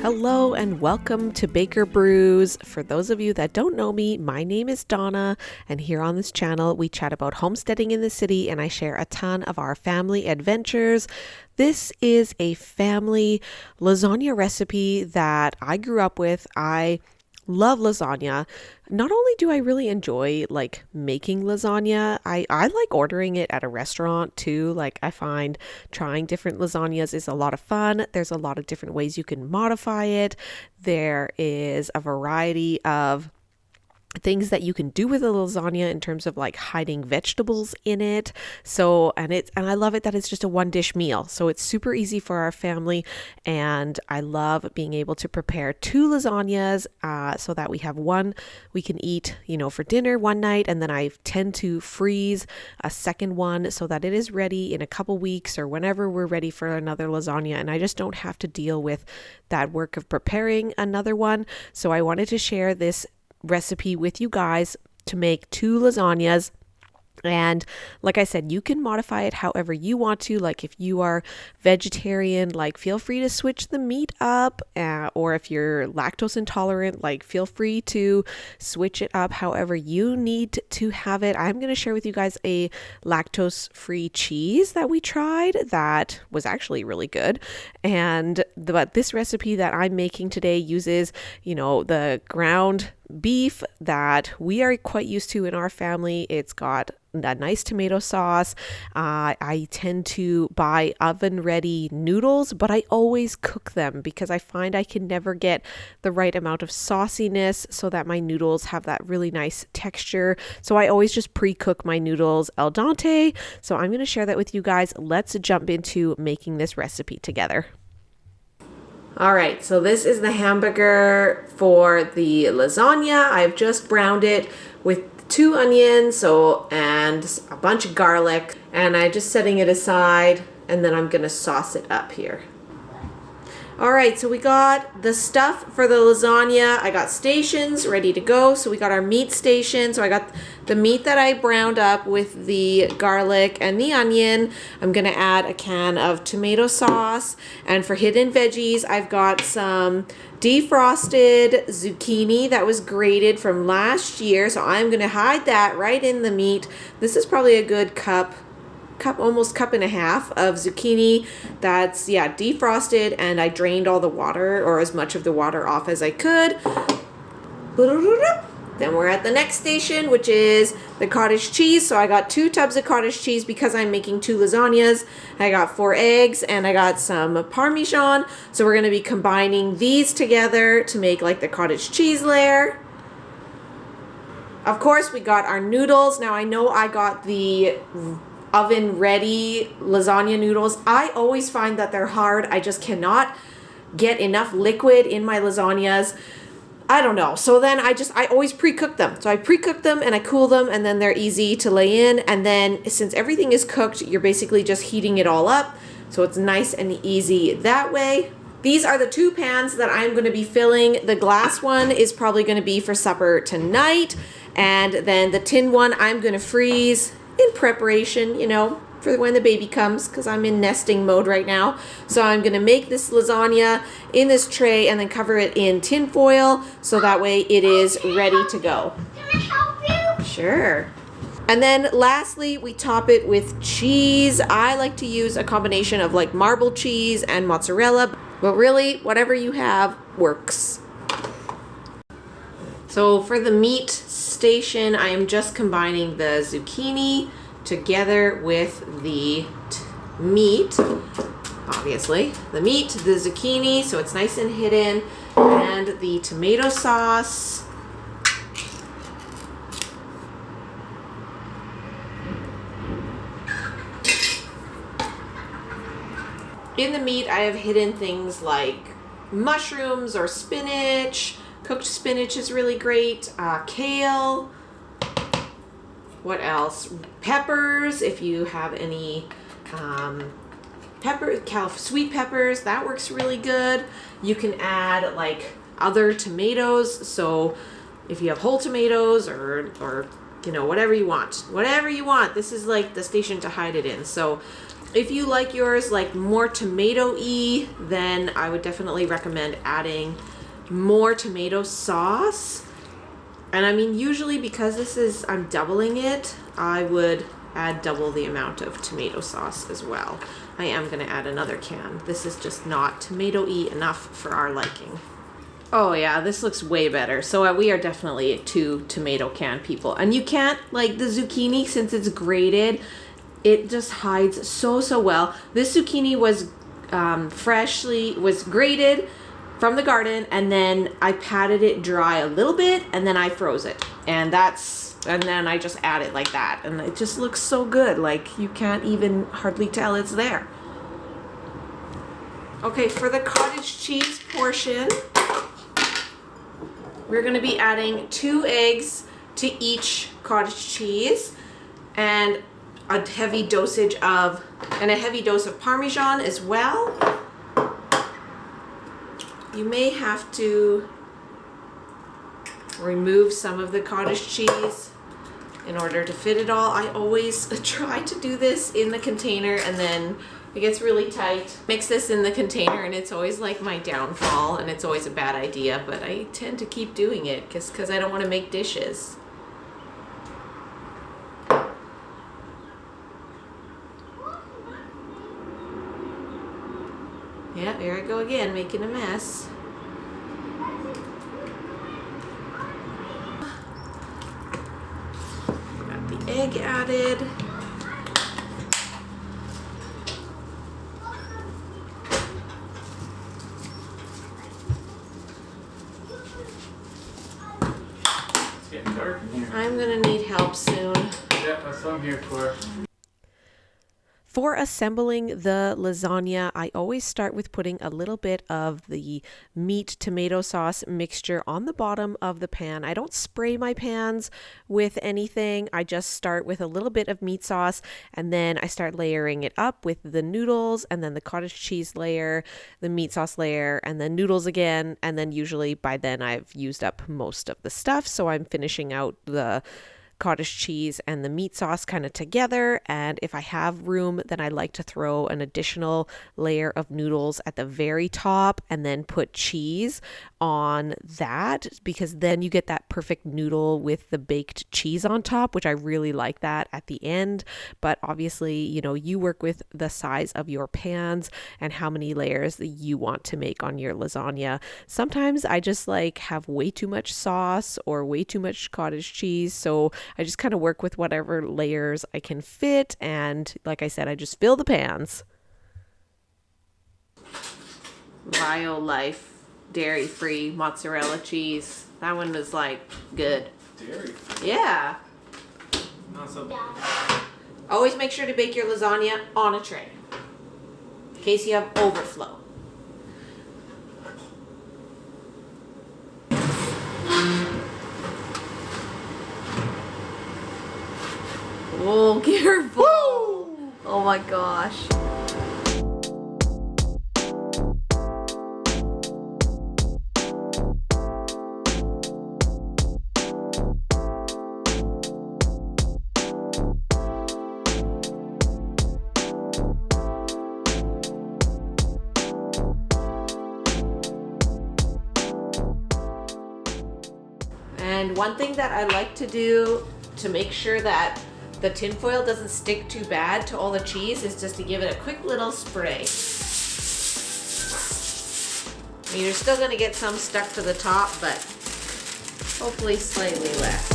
Hello and welcome to Baker Brews. For those of you that don't know me, my name is Donna, and here on this channel we chat about homesteading in the city and I share a ton of our family adventures. This is a family lasagna recipe that I grew up with. I love lasagna. Not only do I really enjoy making lasagna, I like ordering it at a restaurant too. I find trying different lasagnas is a lot of fun. There's a lot of different ways you can modify it. There is a variety of things that you can do with a lasagna in terms of hiding vegetables in it. And I love it that it's just a one dish meal. So it's super easy for our family. And I love being able to prepare two lasagnas so that we have one we can eat, for dinner one night. And then I tend to freeze a second one so that it is ready in a couple weeks or whenever we're ready for another lasagna. And I just don't have to deal with that work of preparing another one. So I wanted to share this recipe with you guys to make two lasagnas. And like I said, you can modify it however you want to. If you are vegetarian, feel free to switch the meat up, or if you're lactose intolerant, feel free to switch it up however you need to have it. I'm going to share with you guys a lactose-free cheese that we tried that was actually really good. But this recipe that I'm making today uses, the ground beef that we are quite used to in our family. It's got a nice tomato sauce. I tend to buy oven ready noodles, but I always cook them because I find I can never get the right amount of sauciness so that my noodles have that really nice texture. So I always just pre-cook my noodles al dente. So I'm going to share that with you guys. Let's jump into making this recipe together. All right, so this is the hamburger for the lasagna. I've just browned it with 2 onions and a bunch of garlic, and I'm just setting it aside, and then I'm gonna sauce it up here. All right, so we got the stuff for the lasagna. I got stations ready to go. So we got our meat station. So I got the meat that I browned up with the garlic and the onion. I'm gonna add a can of tomato sauce. And for hidden veggies, I've got some defrosted zucchini that was grated from last year. So I'm gonna hide that right in the meat. This is probably a good almost cup and a half of zucchini that's defrosted, and I drained all the water, or as much of the water off as I could. Then we're at the next station, which is the cottage cheese. So I got 2 tubs of cottage cheese because I'm making 2 lasagnas. I got 4 eggs and I got some parmesean. So we're going to be combining these together to make the cottage cheese layer. Of course, we got our noodles. Now I know I got the oven ready lasagna noodles. I always find that they're hard. I just cannot get enough liquid in my lasagnas. I don't know. So then I always pre-cook them. So I pre-cook them and I cool them, and then they're easy to lay in. And then since everything is cooked, you're basically just heating it all up. So it's nice and easy that way. These are the 2 pans that I'm going to be filling. The glass one is probably going to be for supper tonight. And then the tin one I'm going to freeze in preparation, for when the baby comes, because I'm in nesting mode right now. So I'm going to make this lasagna in this tray and then cover it in tin foil so that way it is ready to go. Can I help you? Sure. And then lastly, we top it with cheese. I like to use a combination of marble cheese and mozzarella, but really whatever you have works. So for the meat station, I am just combining the zucchini together with the meat, obviously. The meat, the zucchini, so it's nice and hidden, and the tomato sauce. In the meat, I have hidden things like mushrooms or spinach. Cooked spinach is really great. Kale. What else? Peppers, if you have any sweet peppers, that works really good. You can add other tomatoes. So if you have whole tomatoes or whatever you want. This is the station to hide it in. So If you like yours like more tomato-y, then I would definitely recommend adding more tomato sauce. And I mean, usually because this is, I'm doubling it, I would add double the amount of tomato sauce as well. I am gonna add another can. This is just not tomato-y enough for our liking. Oh yeah, this looks way better. So we are definitely 2 tomato can people. And you can't, like the zucchini, since it's grated, it just hides so well. This zucchini was was grated from the garden, and then I patted it dry a little bit, and then I froze it. And then I just add it like that. And it just looks so good. Like you can't even hardly tell it's there. Okay, for the cottage cheese portion, we're gonna be adding 2 eggs to each cottage cheese and a heavy dose of parmesan as well. You may have to remove some of the cottage cheese in order to fit it all. I always try to do this in the container and then it gets really tight. Mix this in the container and it's always like my downfall and it's always a bad idea, but I tend to keep doing it because I don't want to make dishes. Yeah, there I go again, making a mess. Got the egg added. It's getting dark in here. I'm gonna need help soon. Yeah, that's what I'm here for. For assembling the lasagna, I always start with putting a little bit of the meat tomato sauce mixture on the bottom of the pan. I don't spray my pans with anything. I just start with a little bit of meat sauce and then I start layering it up with the noodles and then the cottage cheese layer, the meat sauce layer, and then noodles again. And then usually by then I've used up most of the stuff. So I'm finishing out the cottage cheese and the meat sauce kind of together, and if I have room, then I like to throw an additional layer of noodles at the very top and then put cheese on that, because then you get that perfect noodle with the baked cheese on top, which I really like that at the end. But obviously, you know, you work with the size of your pans and how many layers that you want to make on your lasagna. Sometimes I just like have way too much sauce or way too much cottage cheese, so I just kind of work with whatever layers I can fit, and like I said, I just fill the pans. Bio Life dairy-free mozzarella cheese. That one was like good. Dairy-free? Yeah. Not so Always make sure to bake your lasagna on a tray in case you have overflow. Oh, careful. Woo! Oh my gosh. And one thing that I like to do to make sure that the tinfoil doesn't stick too bad to all the cheese is just to give it a quick little spray. I mean, you're still going to get some stuck to the top, but hopefully slightly less.